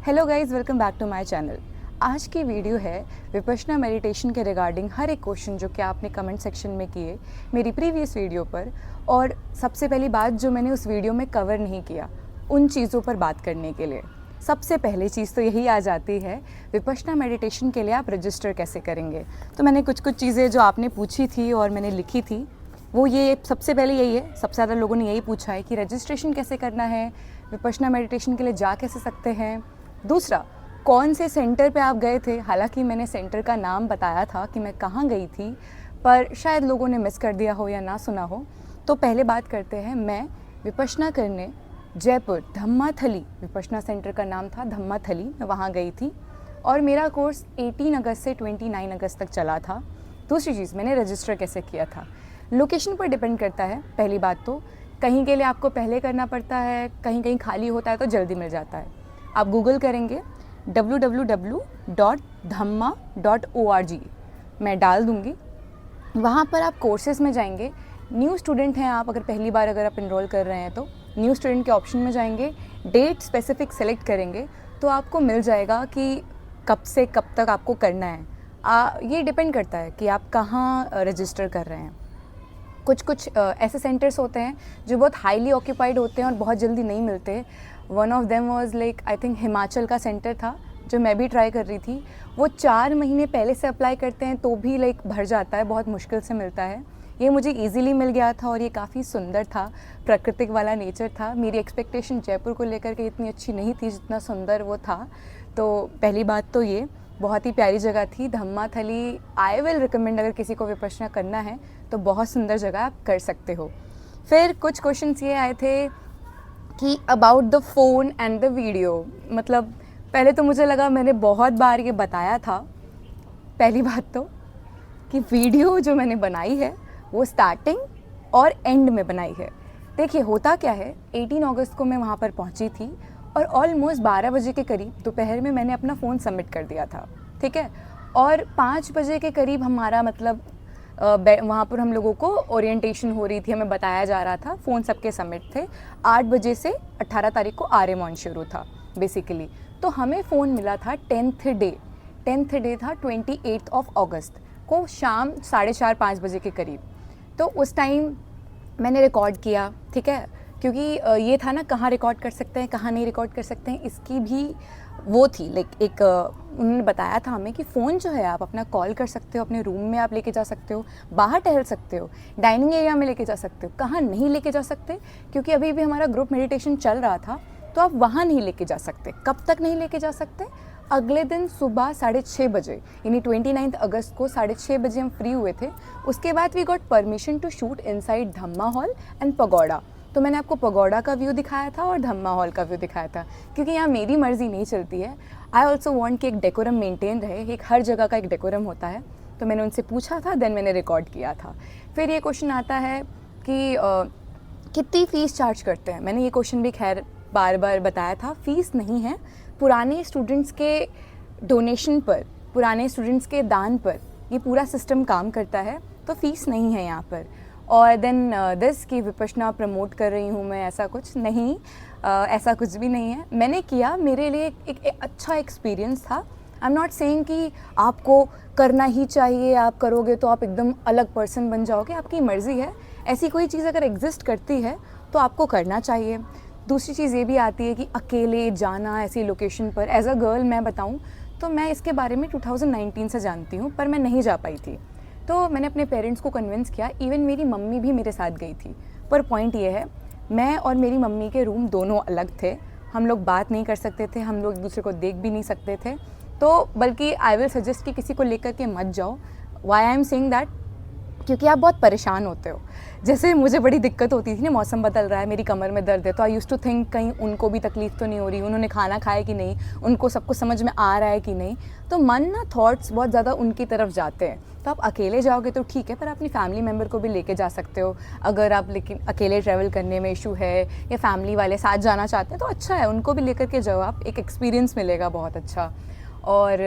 Hello guys, welcome back to my channel. आज की video है विपश्यना मेडिटेशन के रिगार्डिंग हर एक क्वेश्चन जो कि आपने कमेंट सेक्शन में किए मेरी प्रीवियस वीडियो पर, और सबसे पहली बात जो मैंने उस वीडियो में कवर नहीं किया उन चीज़ों पर बात करने के लिए। सबसे पहली चीज़ तो यही आ जाती है, विपश्यना मेडिटेशन के लिए आप रजिस्टर कैसे करेंगे। तो मैंने कुछ चीज़ें जो आपने पूछी थी और मैंने लिखी थी वो ये सबसे पहले यही है, सबसे ज़्यादा लोगों ने यही पूछा है कि रजिस्ट्रेशन कैसे करना है, विपश्यना मेडिटेशन के लिए जा कैसे सकते हैं। दूसरा, कौन से सेंटर पे आप गए थे। हालांकि मैंने सेंटर का नाम बताया था कि मैं कहाँ गई थी, पर शायद लोगों ने मिस कर दिया हो या ना सुना हो। तो पहले बात करते हैं, मैं विपश्यना करने जयपुर धम्माथली, विपश्यना सेंटर का नाम था धम्माथली, मैं वहाँ गई थी और मेरा कोर्स 18 अगस्त से 29 अगस्त तक चला था। दूसरी चीज़, मैंने रजिस्टर कैसे किया था। लोकेशन पर डिपेंड करता है। पहली बात तो कहीं के लिए आपको पहले करना पड़ता है, कहीं कहीं खाली होता है तो जल्दी मिल जाता है। आप गूगल करेंगे www.dhamma.org, मैं डाल दूँगी। वहाँ पर आप कोर्सेज़ में जाएंगे, न्यू स्टूडेंट हैं आप, अगर पहली बार अगर आप इनरोल कर रहे हैं तो न्यू स्टूडेंट के ऑप्शन में जाएंगे, डेट स्पेसिफिक सेलेक्ट करेंगे तो आपको मिल जाएगा कि कब से कब तक आपको करना है। ये डिपेंड करता है कि आप कहाँ रजिस्टर कर रहे हैं। कुछ ऐसे सेंटर्स होते हैं जो बहुत हाईली ऑक्यूपाइड होते हैं और बहुत जल्दी नहीं मिलते। One of them was like, I think Himachal का सेंटर था जो मैं भी ट्राई कर रही थी। वो 4 महीने पहले से अप्लाई करते हैं तो भी लाइक भर जाता है, बहुत मुश्किल से मिलता है। ये मुझे इजीली मिल गया था और ये काफ़ी सुंदर था, प्राकृतिक वाला नेचर था। मेरी एक्सपेक्टेशन जयपुर को लेकर के इतनी अच्छी नहीं थी जितना सुंदर वो था। तो पहली बात तो ये बहुत ही प्यारी जगह थी धम्माथली। आई विल रिकमेंड, अगर किसी को विपश्यना करना है तो बहुत सुंदर जगह आप कर सकते हो। फिर कुछ क्वेश्चंस ये आए थे कि about the phone and the video. मतलब पहले तो मुझे लगा, मैंने बहुत बार ये बताया था। पहली बात तो कि वीडियो जो मैंने बनाई है वो स्टार्टिंग और एंड में बनाई है। देखिए होता क्या है, 18 अगस्त को मैं वहाँ पर पहुँची थी और ऑलमोस्ट 12 बजे के करीब दोपहर में मैंने अपना फ़ोन सबमिट कर दिया था, ठीक है। और 5 बजे के करीब हमारा मतलब वहाँ पर हम लोगों को ओरिएंटेशन हो रही थी, हमें बताया जा रहा था, फ़ोन सबके सबमिट थे। 8 बजे से 18 तारीख को आर्यमॉन शुरू था बेसिकली। तो हमें फ़ोन मिला था 10th डे था 28 अगस्त को शाम 4:30-5 बजे के करीब। तो उस टाइम मैंने रिकॉर्ड किया, ठीक है, क्योंकि ये था ना कहाँ रिकॉर्ड कर सकते हैं कहाँ नहीं रिकॉर्ड कर सकते हैं, इसकी भी वो थी लाइक एक उन्होंने बताया था हमें कि फ़ोन जो है आप अपना कॉल कर सकते हो, अपने रूम में आप लेके जा सकते हो, बाहर टहल सकते हो, डाइनिंग एरिया में लेके जा सकते हो। कहाँ नहीं लेके जा सकते, क्योंकि अभी भी हमारा ग्रुप मेडिटेशन चल रहा था तो आप वहाँ नहीं लेके जा सकते। कब तक नहीं लेके जा सकते, अगले दिन सुबह 6:30 बजे, यानी 29 अगस्त को 6:30 बजे हम फ्री हुए थे। उसके बाद we got permission to shoot inside Dhamma hall and pagoda. तो मैंने आपको पगोड़ा का व्यू दिखाया था और धम्मा हॉल का व्यू दिखाया था, क्योंकि यहाँ मेरी मर्ज़ी नहीं चलती है। आई ऑल्सो वॉन्ट कि एक डेकोरम मेंटेन रहे, एक हर जगह का एक डेकोरम होता है। तो मैंने उनसे पूछा था, देन मैंने रिकॉर्ड किया था। फिर ये क्वेश्चन आता है कि कितनी फ़ीस चार्ज करते हैं। मैंने ये क्वेश्चन भी खैर बार बार बताया था, फ़ीस नहीं है। पुराने स्टूडेंट्स के डोनेशन पर, पुराने स्टूडेंट्स के दान पर ये पूरा सिस्टम काम करता है, तो फ़ीस नहीं है यहाँ पर। और देन दिस कि विपश्यना प्रमोट कर रही हूँ मैं, ऐसा कुछ नहीं, ऐसा कुछ भी नहीं है। मैंने किया, मेरे लिए एक अच्छा एक्सपीरियंस था। आई एम नॉट सेइंग कि आपको करना ही चाहिए, आप करोगे तो आप एकदम अलग पर्सन बन जाओगे, आपकी मर्ज़ी है। ऐसी कोई चीज़ अगर एग्जिस्ट करती है तो आपको करना चाहिए। दूसरी चीज़ ये भी आती है कि अकेले जाना ऐसी लोकेशन पर, एज अ गर्ल मैं बताऊँ तो मैं इसके बारे में 2019 से जानती हूँ, पर मैं नहीं जा पाई थी। तो मैंने अपने पेरेंट्स को कन्विंस किया, इवन मेरी मम्मी भी मेरे साथ गई थी। पर पॉइंट ये है, मैं और मेरी मम्मी के रूम दोनों अलग थे, हम लोग बात नहीं कर सकते थे, हम लोग एक दूसरे को देख भी नहीं सकते थे। तो बल्कि आई विल सजेस्ट कि किसी को लेकर के मत जाओ। Why I am saying that, क्योंकि आप बहुत परेशान होते हो। जैसे मुझे बड़ी दिक्कत होती थी ना, मौसम बदल रहा है, मेरी कमर में दर्द है, तो आई यूज़ टू थिंक कहीं उनको भी तकलीफ़ तो नहीं हो रही, उन्होंने खाना खाया कि नहीं, उनको सब कुछ समझ में आ रहा है कि नहीं। तो मन ना थॉट्स बहुत ज़्यादा उनकी तरफ जाते हैं। तो आप अकेले जाओगे तो ठीक है, पर अपनी फैमिली मेम्बर को भी लेके जा सकते हो अगर आप, लेकिन अकेले ट्रैवल करने में इशू है या फैमिली वाले साथ जाना चाहते हैं तो अच्छा है, उनको भी लेकर के जाओ आप, एक एक्सपीरियंस मिलेगा बहुत अच्छा। और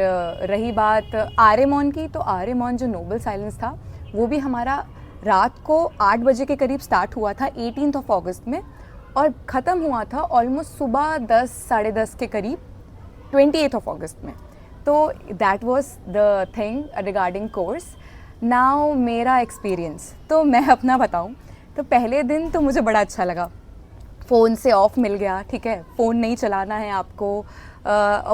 रही बात आर्यमॉन की, तो आर्यमॉन जो नोबल साइलेंस था वो भी हमारा रात को 8 बजे के करीब स्टार्ट हुआ था 18 अगस्त में, और ख़त्म हुआ था ऑलमोस्ट सुबह 10 साढ़े 10 के करीब 28th ऑफ अगस्त में। तो that was the thing regarding course. Now मेरा एक्सपीरियंस तो मैं अपना बताऊँ तो पहले दिन तो मुझे बड़ा अच्छा लगा, फ़ोन से ऑफ मिल गया, ठीक है, फ़ोन नहीं चलाना है आपको,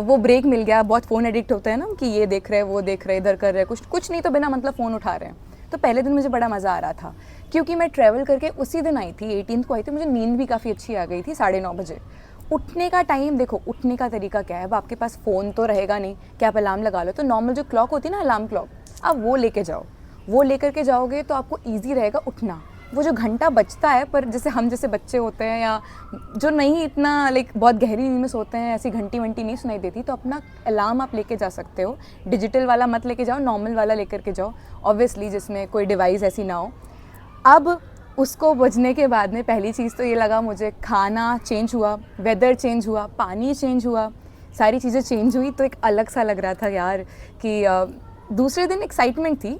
वो ब्रेक मिल गया। बहुत फ़ोन एडिक्ट होते हैं ना कि ये देख रहे हैं, वो देख रहे हैं, इधर कर रहे हैं, कुछ नहीं तो बिना मतलब फ़ोन उठा रहे हैं। तो पहले दिन मुझे बड़ा मज़ा आ रहा था क्योंकि मैं ट्रैवल करके उसी दिन आई थी, 18th को आई थी। मुझे नींद भी काफ़ी अच्छी आ गई थी, 9:30 बजे। उठने का टाइम देखो, उठने का तरीका क्या है, अब आपके पास फ़ोन तो रहेगा नहीं कि आप अलार्म लगा लो, तो नॉर्मल जो क्लॉक होती है ना, अलार्म क्लॉक, आप वो लेके जाओ। वो लेकर के जाओगे तो आपको ईजी रहेगा उठना। वो जो घंटा बजता है, पर जैसे हम जैसे बच्चे होते हैं या जो नहीं इतना लाइक बहुत गहरी नींद में सोते हैं, ऐसी घंटी वंटी नहीं सुनाई देती, तो अपना अलार्म आप लेके जा सकते हो। डिजिटल वाला मत लेके जाओ, नॉर्मल वाला लेकर के जाओ, ऑब्वियसली जिसमें कोई डिवाइस ऐसी ना हो। अब उसको बजने के बाद में पहली चीज़ तो ये लगा मुझे, खाना चेंज हुआ, वेदर चेंज हुआ, पानी चेंज हुआ, सारी चीज़ें चेंज हुई। तो एक अलग सा लग रहा था यार कि दूसरे दिन एक्साइटमेंट थी,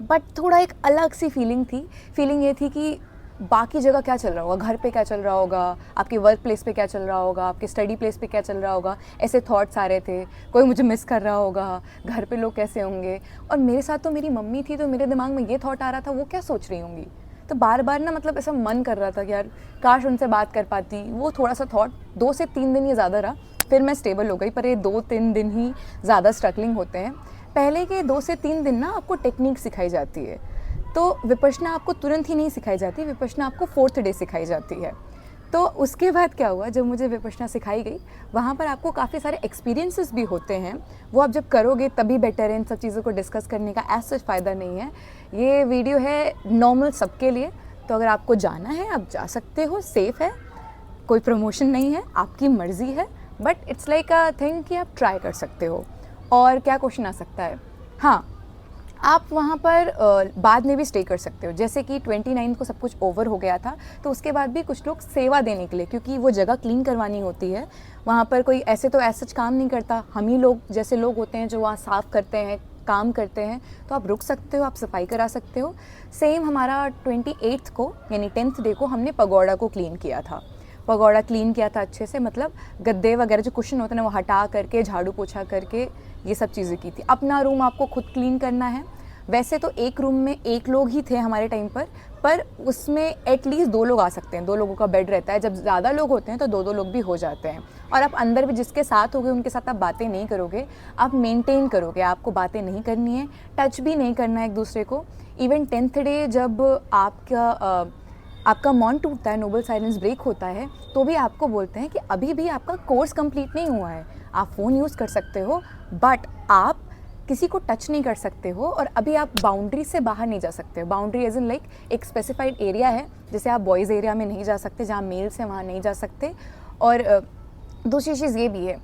बट थोड़ा एक अलग सी फीलिंग थी। फीलिंग ये थी कि बाकी जगह क्या चल रहा होगा, घर पे क्या चल रहा होगा, आपके वर्क प्लेस पे क्या चल रहा होगा, आपके स्टडी प्लेस पे क्या चल रहा होगा, ऐसे थॉट्स आ रहे थे। कोई मुझे मिस कर रहा होगा, घर पे लोग कैसे होंगे। और मेरे साथ तो मेरी मम्मी थी, तो मेरे दिमाग में ये थॉट आ रहा था, वो क्या सोच रही होंगी। तो बार बार ना मतलब ऐसा मन कर रहा था कि यार काश उनसे बात कर पाती। वो थोड़ा सा थॉट 2 से 3 दिन ये ज़्यादा रहा, फिर मैं स्टेबल हो गई। पर ये 2-3 दिन ही ज़्यादा स्ट्रगलिंग होते हैं। पहले के 2 से 3 दिन ना आपको टेक्निक सिखाई जाती है। तो विपश्यना आपको तुरंत ही नहीं सिखाई जाती, विपश्यना आपको 4th डे सिखाई जाती है। तो उसके बाद क्या हुआ, जब मुझे विपश्यना सिखाई गई, वहाँ पर आपको काफ़ी सारे एक्सपीरियंसेस भी होते हैं। वो आप जब करोगे तभी बेटर है। इन सब चीज़ों को डिस्कस करने का ऐसा फ़ायदा नहीं है। ये वीडियो है नॉर्मल सबके लिए, तो अगर आपको जाना है आप जा सकते हो, सेफ़ है, कोई प्रमोशन नहीं है, आपकी मर्ज़ी है, but it's like a thing कि आप ट्राई कर सकते हो। और क्या क्वेश्चन आ सकता है, हाँ, आप वहाँ पर बाद में भी स्टे कर सकते हो। जैसे कि 29 को सब कुछ ओवर हो गया था, तो उसके बाद भी कुछ लोग सेवा देने के लिए, क्योंकि वो जगह क्लीन करवानी होती है, वहाँ पर कोई ऐसे तो ऐसा काम नहीं करता, हम ही लोग जैसे लोग होते हैं जो वहाँ साफ़ करते हैं, काम करते हैं, तो आप रुक सकते हो, आप सफाई करा सकते हो। सेम हमारा 28th को यानी 10th डे को हमने पगोड़ा को क्लीन किया था। पगोड़ा क्लीन किया था अच्छे से, मतलब गद्दे वगैरह जो कुशन होते हैं ना, वो हटा करके, झाड़ू पोछा करके, ये सब चीज़ें की थी। अपना रूम आपको खुद क्लीन करना है। वैसे तो एक रूम में 1 लोग ही थे हमारे टाइम पर उसमें एटलीस्ट 2 लोग आ सकते हैं, 2 लोगों का बेड रहता है। जब ज़्यादा लोग होते हैं तो 2-2 लोग भी हो जाते हैं। और आप अंदर भी जिसके साथ होगे उनके साथ आप बातें नहीं करोगे, आप मेंटेन करोगे, आपको बातें नहीं करनी है, टच भी नहीं करना है एक दूसरे को। इवन 10th डे जब आपका मौन टूटता है, नोबल साइलेंस ब्रेक होता है, तो भी आपको बोलते हैं कि अभी भी आपका कोर्स कंप्लीट नहीं हुआ है, आप फ़ोन यूज़ कर सकते हो, बट आप किसी को टच नहीं कर सकते हो, और अभी आप बाउंड्री से बाहर नहीं जा सकते हो। बाउंड्री एज इन लाइक एक स्पेसिफाइड एरिया है, जैसे आप बॉयज़ एरिया में नहीं जा सकते, जहाँ मेल्स हैं वहाँ नहीं जा सकते। और दूसरी चीज़ ये भी है,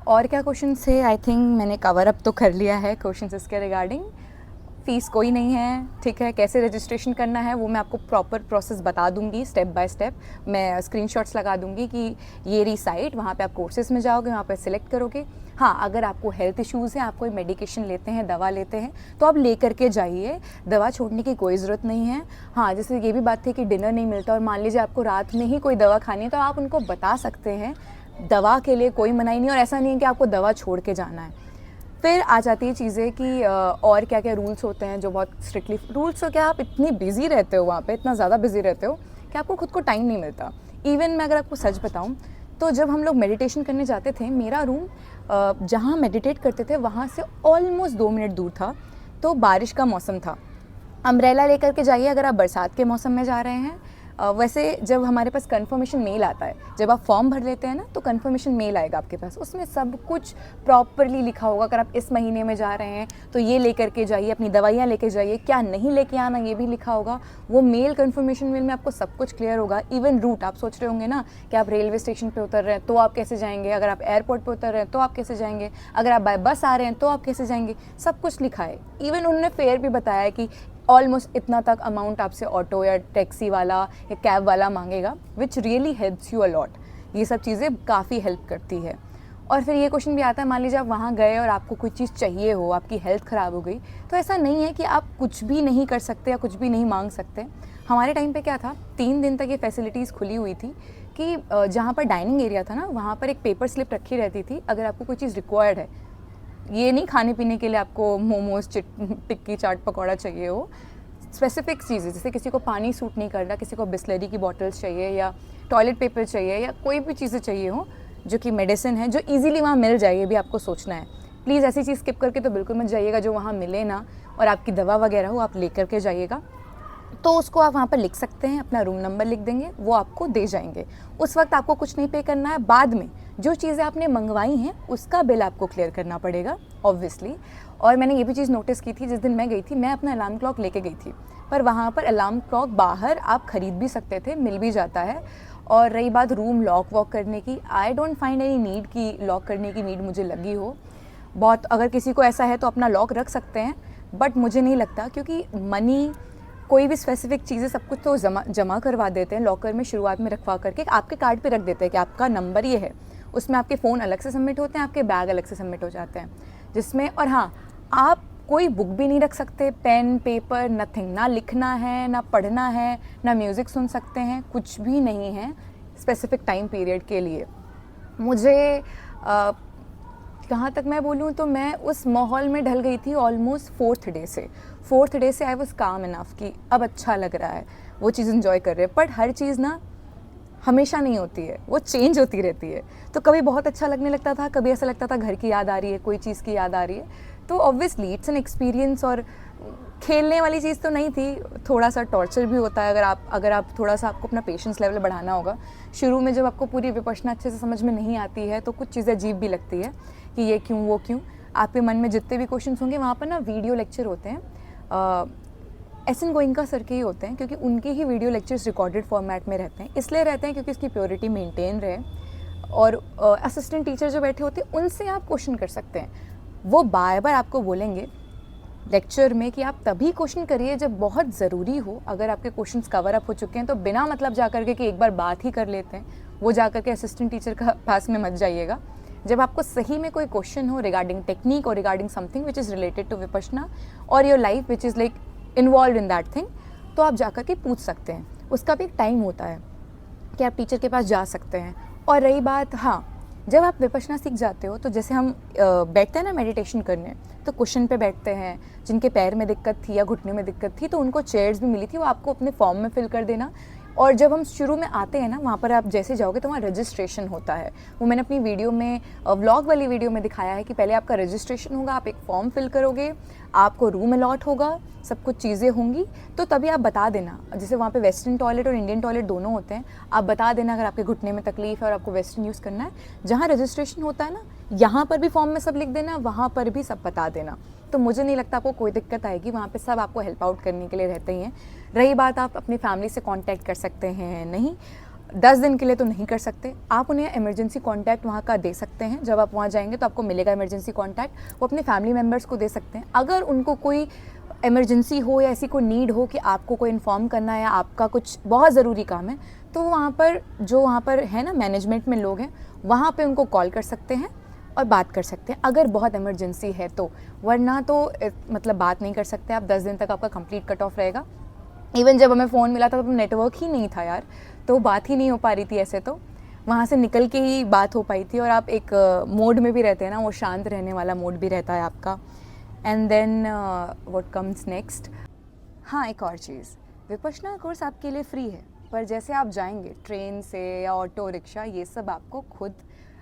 और क्या क्वेश्चन थे, आई थिंक मैंने कवर अप तो कर लिया है क्वेश्चन इसके रिगार्डिंग। फ़ीस कोई नहीं है, ठीक है। कैसे रजिस्ट्रेशन करना है वो मैं आपको प्रॉपर प्रोसेस बता दूंगी, स्टेप बाय स्टेप। मैं स्क्रीनशॉट्स लगा दूंगी कि ये रही साइट, वहाँ पे आप कोर्सेज में जाओगे, वहाँ पे सिलेक्ट करोगे। हाँ, अगर आपको हेल्थ इश्यूज़ हैं, आप कोई मेडिकेशन लेते हैं, दवा लेते हैं, तो आप ले करके जाइए, दवा छोड़ने की कोई ज़रूरत नहीं है। हाँ, जैसे ये भी बात थी कि डिनर नहीं मिलता, और मान लीजिए आपको रात में ही कोई दवा खानी है, तो आप उनको बता सकते हैं, दवा के लिए कोई मनाही नहीं, और ऐसा नहीं है कि आपको दवा छोड़ के जाना है। फिर आ जाती है चीज़ें कि और क्या क्या रूल्स होते हैं जो बहुत स्ट्रिक्टली रूल्स हो। क्या आप इतनी बिज़ी रहते हो वहाँ पे, इतना ज़्यादा बिज़ी रहते हो कि आपको खुद को टाइम नहीं मिलता। इवन मैं अगर आपको सच बताऊँ तो जब हम लोग मेडिटेशन करने जाते थे, मेरा रूम जहाँ मेडिटेट करते थे वहाँ से ऑलमोस्ट 2 मिनट दूर था। तो बारिश का मौसम था, अम्ब्रेला लेकर के जाइए अगर आप बरसात के मौसम में जा रहे हैं। वैसे जब हमारे पास कंफर्मेशन मेल आता है, जब आप फॉर्म भर लेते हैं ना, तो कंफर्मेशन मेल आएगा आपके पास, उसमें सब कुछ प्रॉपरली लिखा होगा। अगर आप इस महीने में जा रहे हैं तो ये लेकर के जाइए, अपनी दवाइयाँ लेके जाइए, क्या नहीं लेके आना ये भी लिखा होगा। वो मेल कंफर्मेशन मेल में आपको सब कुछ क्लियर होगा। इवन रूट, आप सोच रहे होंगे ना कि आप रेलवे स्टेशन पर उतर रहे हैं तो आप कैसे जाएंगे, अगर आप एयरपोर्ट पर उतर रहे हैं तो आप कैसे जाएंगे, अगर आप बाय बस आ रहे हैं तो आप कैसे जाएंगे, सब कुछ लिखा है। इवन उन्होंने फेयर भी बताया है कि ऑलमोस्ट इतना तक अमाउंट आपसे ऑटो या टैक्सी वाला या कैब वाला मांगेगा, which really helps you a lot. ये सब चीज़ें काफ़ी हेल्प करती है। और फिर ये क्वेश्चन भी आता है, मान लीजिए आप वहाँ गए और आपको कोई चीज़ चाहिए हो, आपकी हेल्थ ख़राब हो गई, तो ऐसा नहीं है कि आप कुछ भी नहीं कर सकते या कुछ भी नहीं मांग सकते। हमारे टाइम पे क्या था, 3 दिन तक ये फैसिलिटीज़ खुली हुई थी कि जहाँ पर डाइनिंग एरिया था ना, वहाँ पर एक पेपर स्लिप रखी रहती थी, अगर आपको कोई चीज़ रिक्वायर्ड है, ये नहीं खाने पीने के लिए आपको मोमोज टिक्की चाट पकौड़ा चाहिए हो, स्पेसिफिक चीज़ें, जैसे किसी को पानी सूट नहीं कर रहा, किसी को बिस्लरी की बॉटल्स चाहिए या टॉयलेट पेपर चाहिए या कोई भी चीज़ें चाहिए हो जो कि मेडिसिन है, जो इजीली वहाँ मिल जाए, ये भी आपको सोचना है। प्लीज़ ऐसी चीज़ स्किप करके तो बिल्कुल मत जाइएगा जो वहाँ मिले ना, और आपकी दवा वगैरह हो आप लेकर के जाइएगा। तो उसको आप वहाँ पर लिख सकते हैं, अपना रूम नंबर लिख देंगे, वो आपको दे जाएंगे। उस वक्त आपको कुछ नहीं पे करना है, बाद में जो चीज़ें आपने मंगवाई हैं उसका बिल आपको क्लियर करना पड़ेगा ऑब्वियसली। और मैंने ये भी चीज़ नोटिस की थी, जिस दिन मैं गई थी मैं अपना अलार्म क्लॉक लेके गई थी, पर वहाँ पर अलार्म क्लॉक बाहर आप ख़रीद भी सकते थे, मिल भी जाता है। और रही बात रूम लॉक वॉक करने की, I don't find any need कि लॉक करने की नीड मुझे लगी हो। बहुत अगर किसी को ऐसा है तो अपना लॉक रख सकते हैं, बट मुझे नहीं लगता, क्योंकि मनी कोई भी स्पेसिफिक चीज़ें सब कुछ तो जमा करवा देते हैं लॉकर में, शुरुआत में रखवा करके आपके कार्ड पे रख देते हैं कि आपका नंबर ये है, उसमें आपके फ़ोन अलग से सबमिट होते हैं, आपके बैग अलग से सबमिट हो जाते हैं जिसमें। और हाँ, आप कोई बुक भी नहीं रख सकते, पेन पेपर नथिंग, ना लिखना है ना पढ़ना है ना म्यूज़िक सुन सकते हैं, कुछ भी नहीं है स्पेसिफिक टाइम पीरियड के लिए। मुझे कहाँ तक मैं बोलूँ तो मैं उस माहौल में ढल गई थी ऑलमोस्ट फोर्थ डे से आई वॉज काम इनफ कि अब अच्छा लग रहा है, वो चीज़ इन्जॉय कर रहे हैं। बट हर चीज़ ना हमेशा नहीं होती है, वो चेंज होती रहती है। तो कभी बहुत अच्छा लगने लगता था, कभी ऐसा लगता था घर की याद आ रही है, कोई चीज़ की याद आ रही है। तो ऑब्वियसली इट्स एन एक्सपीरियंस, और खेलने वाली चीज़ तो नहीं थी, थोड़ा सा टॉर्चर भी होता है अगर आप थोड़ा सा, आपको अपना पेशेंस लेवल बढ़ाना होगा। शुरू में जब आपको पूरी विपश्यना अच्छे से समझ में नहीं आती है तो कुछ चीज़ें अजीब भी लगती है कि ये क्यों वो क्यों। आपके मन में जितने भी क्वेश्चंस होंगे, वहाँ पर ना वीडियो लेक्चर होते हैं, एस.एन. गोइंका सर के ही होते हैं, क्योंकि उनके ही वीडियो लेक्चर्स रिकॉर्डेड फॉर्मेट में रहते हैं। इसलिए रहते हैं क्योंकि उसकी प्योरिटी मेंटेन रहे, और असिस्टेंट टीचर जो बैठे होते हैं उनसे आप क्वेश्चन कर सकते हैं। वो बार बार आपको बोलेंगे लेक्चर में कि आप तभी क्वेश्चन करिए जब बहुत ज़रूरी हो। अगर आपके क्वेश्चंस कवर अप हो चुके हैं तो बिना मतलब जा कर के कि एक बार बात ही कर लेते हैं, वो जा कर के असिस्टेंट टीचर का पास में मत जाइएगा। जब आपको सही में कोई क्वेश्चन हो रिगार्डिंग टेक्निक और regarding something which is related to Vipassana और your life which is like involve in that thing, तो आप जा कर के पूछ सकते हैं। उसका भी एक टाइम होता है कि आप टीचर के पास जा सकते हैं। और रही बात, हाँ, जब आप विपश्यना सीख जाते हो तो जैसे हम बैठते हैं ना मेडिटेशन करने, तो कुशन पे बैठते हैं। जिनके पैर में दिक्कत थी या घुटने में दिक्कत थी तो उनको चेयर्स भी मिली थी, वो आपको अपने फॉर्म में फिल कर देना। और जब हम शुरू में आते हैं ना, वहाँ पर आप जैसे जाओगे तो वहाँ रजिस्ट्रेशन होता है। वो मैंने अपनी वीडियो में, व्लॉग वाली वीडियो में दिखाया है कि पहले आपका रजिस्ट्रेशन होगा, आप एक फॉर्म फिल करोगे, आपको रूम अलॉट होगा, सब कुछ चीज़ें होंगी, तो तभी आप बता देना। जैसे वहाँ पे वेस्टर्न टॉयलेट और इंडियन टॉयलेट दोनों होते हैं, आप बता देना अगर आपके घुटने में तकलीफ है और आपको वेस्टर्न यूज़ करना है। जहाँ रजिस्ट्रेशन होता है ना, यहाँ पर भी फॉर्म में सब लिख देना, वहाँ पर भी सब बता देना। तो मुझे नहीं लगता आपको कोई दिक्कत आएगी, वहाँ पे सब आपको हेल्प आउट करने के लिए रहते ही हैं। रही बात, आप अपनी फैमिली से कांटेक्ट कर सकते हैं, नहीं 10 दिन के लिए तो नहीं कर सकते, आप उन्हें इमरजेंसी कांटेक्ट वहाँ का दे सकते हैं। जब आप वहाँ जाएंगे तो आपको मिलेगा इमरजेंसी कांटेक्ट, वो अपने फैमिली मेम्बर्स को दे सकते हैं। अगर उनको कोई इमरजेंसी हो या ऐसी कोई नीड हो कि आपको कोई इन्फॉर्म करना है या आपका कुछ बहुत ज़रूरी काम है, तो वहाँ पर है ना मैनेजमेंट में लोग हैं, वहाँ पर उनको कॉल कर सकते हैं और बात कर सकते हैं अगर बहुत इमरजेंसी है तो। वरना तो मतलब बात नहीं कर सकते आप। 10 दिन तक आपका कंप्लीट कट ऑफ रहेगा। इवन जब हमें फ़ोन मिला था तो नेटवर्क ही नहीं था यार, तो बात ही नहीं हो पा रही थी। ऐसे तो वहाँ से निकल के ही बात हो पाई थी। और आप एक मोड में भी रहते हैं ना, वो शांत रहने वाला मोड भी रहता है आपका। And then what comes next, हाँ एक और चीज़, विपश्यना कोर्स आपके लिए फ्री है, पर जैसे आप जाएंगे ट्रेन से या ऑटो रिक्शा, ये सब आपको खुद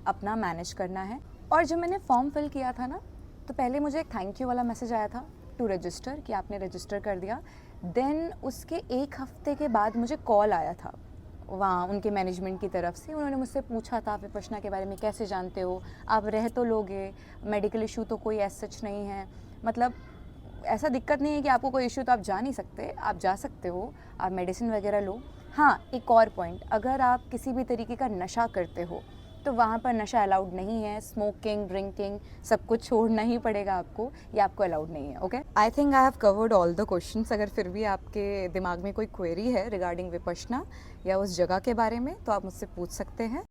अपना मैनेज करना है। और जब मैंने फॉर्म फिल किया था ना, तो पहले मुझे एक थैंक यू वाला मैसेज आया था टू रजिस्टर, कि आपने रजिस्टर कर दिया। देन उसके 1 हफ्ते के बाद मुझे कॉल आया था वहाँ उनके मैनेजमेंट की तरफ से। उन्होंने मुझसे पूछा था आप विपश्यना के बारे में कैसे जानते हो, आप रह तो लोगे, मेडिकल इशू तो कोई ऐसा सच नहीं है, मतलब ऐसा दिक्कत नहीं है कि आपको कोई इशू तो आप जा नहीं सकते, आप जा सकते हो, आप मेडिसिन वगैरह लो। हाँ एक और पॉइंट, अगर आप किसी भी तरीके का नशा करते हो तो वहाँ पर नशा अलाउड नहीं है। स्मोकिंग, ड्रिंकिंग सब कुछ छोड़ना ही पड़ेगा आपको, ये आपको अलाउड नहीं है। Okay, I think I have covered all the questions. अगर फिर भी आपके दिमाग में कोई क्वेरी है रिगार्डिंग विपश्यना या उस जगह के बारे में तो आप मुझसे पूछ सकते हैं।